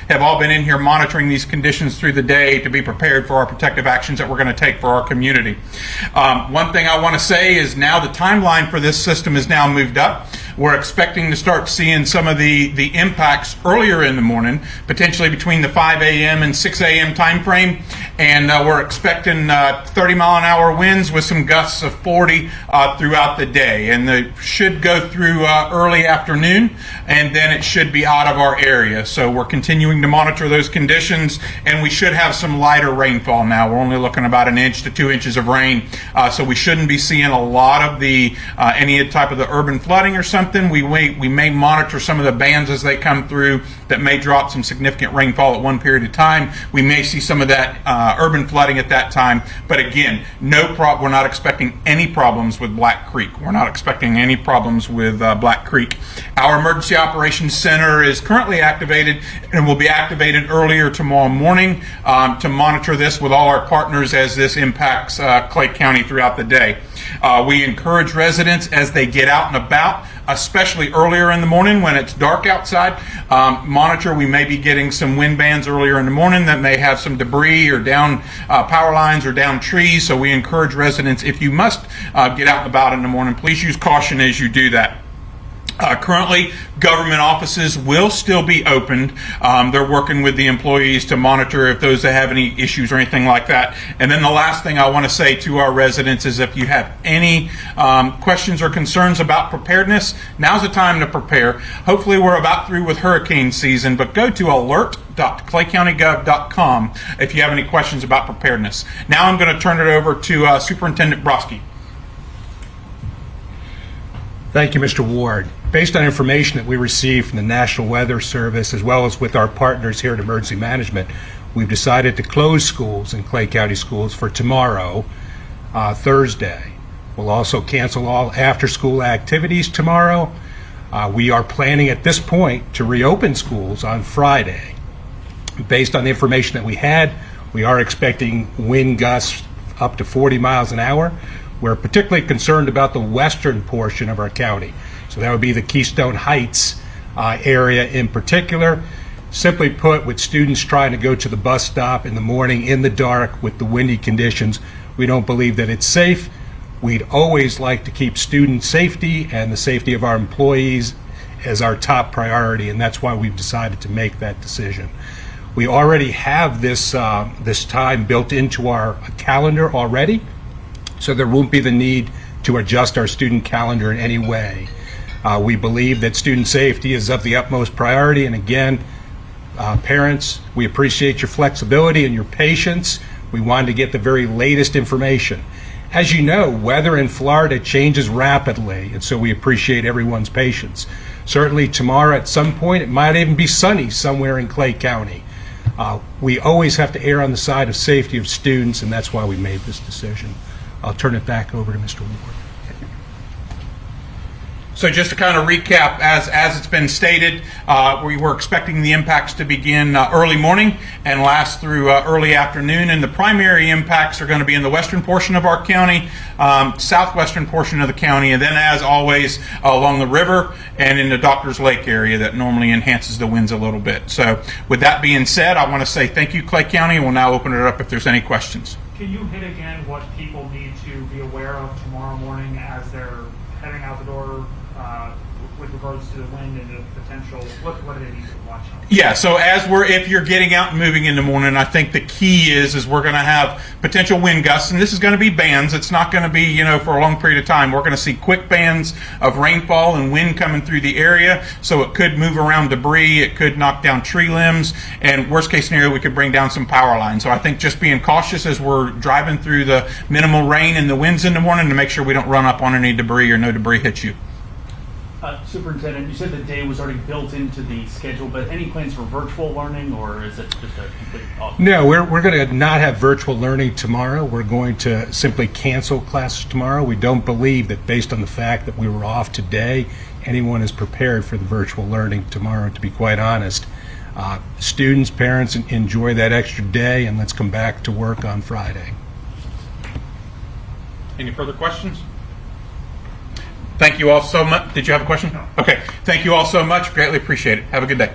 have all been in here monitoring these conditions through the day to be prepared for our protective actions that we're going to take for our community. One thing I want to say is now the timeline for this system is now moved up. We're expecting to start seeing some of the impacts earlier in the morning, potentially between the 5 a.m. and 6 a.m. time frame, and we're expecting 30-mile-an-hour winds with some gusts of 40 throughout the day, and they should go through early afternoon, and then it should be out of our area. So we're continuing to monitor those conditions, and we should have some lighter rainfall now. We're only looking about 1 inch to 2 inches of rain, so we shouldn't be seeing a lot of the any type of the urban flooding or something. We may monitor some of the bands as they come through that may drop some significant rainfall at one period of time. We may see some of that urban flooding at that time, but again, we're not expecting any problems with Black Creek. We're not expecting any problems with Black Creek. Our Emergency Operations Center is currently activated and will be activated earlier tomorrow morning to monitor this with all our partners as this impacts Clay County throughout the day. We encourage residents as they get out and about, especially earlier in the morning when it's dark outside, monitor. We may be getting some wind bands earlier in the morning that may have some debris or down power lines or down trees. So we encourage residents, if you must get out and about in the morning, please use caution as you do that. Currently, government offices will still be opened. They're working with the employees to monitor if those that have any issues or anything like that. And then the last thing I want to say to our residents is if you have any questions or concerns about preparedness, now's the time to prepare. Hopefully we're about through with hurricane season, but go to alert.claycountygov.com if you have any questions about preparedness. Now I'm going to turn it over to Superintendent Broski. Thank you, Mr. Ward. Based on information that we received from the National Weather Service, as well as with our partners here at Emergency Management, we've decided to close schools in Clay County schools for tomorrow, Thursday. We'll also cancel all after-school activities tomorrow. We are planning at this point to reopen schools on Friday. Based on the information that we had, we are expecting wind gusts up to 40 miles an hour. We're particularly concerned about the western portion of our county. So that would be the Keystone Heights area in particular. Simply put, with students trying to go to the bus stop in the morning in the dark with the windy conditions, we don't believe that it's safe. We'd always like to keep student safety and the safety of our employees as our top priority, and that's why we've decided to make that decision. We already have this time built into our calendar already, so there won't be the need to adjust our student calendar in any way. We believe that student safety is of the utmost priority, and again, parents, we appreciate your flexibility and your patience. We wanted to get the very latest information. As you know, weather in Florida changes rapidly, and so we appreciate everyone's patience. Certainly tomorrow at some point it might even be sunny somewhere in Clay County. We always have to err on the side of safety of students, and that's why we made this decision. I'll turn it back over to Mr. Ward. So just to kind of recap, as it's been stated, we were expecting the impacts to begin early morning and last through early afternoon, and the primary impacts are going to be in the western portion of our county, southwestern portion of the county, and then as always along the river and in the Doctors Lake area that normally enhances the winds a little bit. So with that being said, I want to say thank you, Clay County, and we'll now open it up if there's any questions. Can you hit again what people need to be aware of tomorrow morning as they're heading out the door with regards to the wind and the potential? What do they need to watch out? Yeah, so if you're getting out and moving in the morning, I think the key is we're going to have potential wind gusts, and this is going to be bands. It's not going to be, for a long period of time. We're going to see quick bands of rainfall and wind coming through the area, so it could move around debris, it could knock down tree limbs, and worst case scenario, we could bring down some power lines. So I think just being cautious as we're driving through the minimal rain and the winds in the morning to make sure we don't run up on any debris or no debris hits you. Superintendent, you said the day was already built into the schedule, but any plans for virtual learning, or is it just a complete off? No, we're going to not have virtual learning tomorrow. We're going to simply cancel classes tomorrow. We don't believe that based on the fact that we were off today, anyone is prepared for the virtual learning tomorrow, to be quite honest. Students, parents, enjoy that extra day, and let's come back to work on Friday. Any further questions? Thank you all so much. Did you have a question? No. Okay. Thank you all so much. Greatly appreciate it. Have a good day.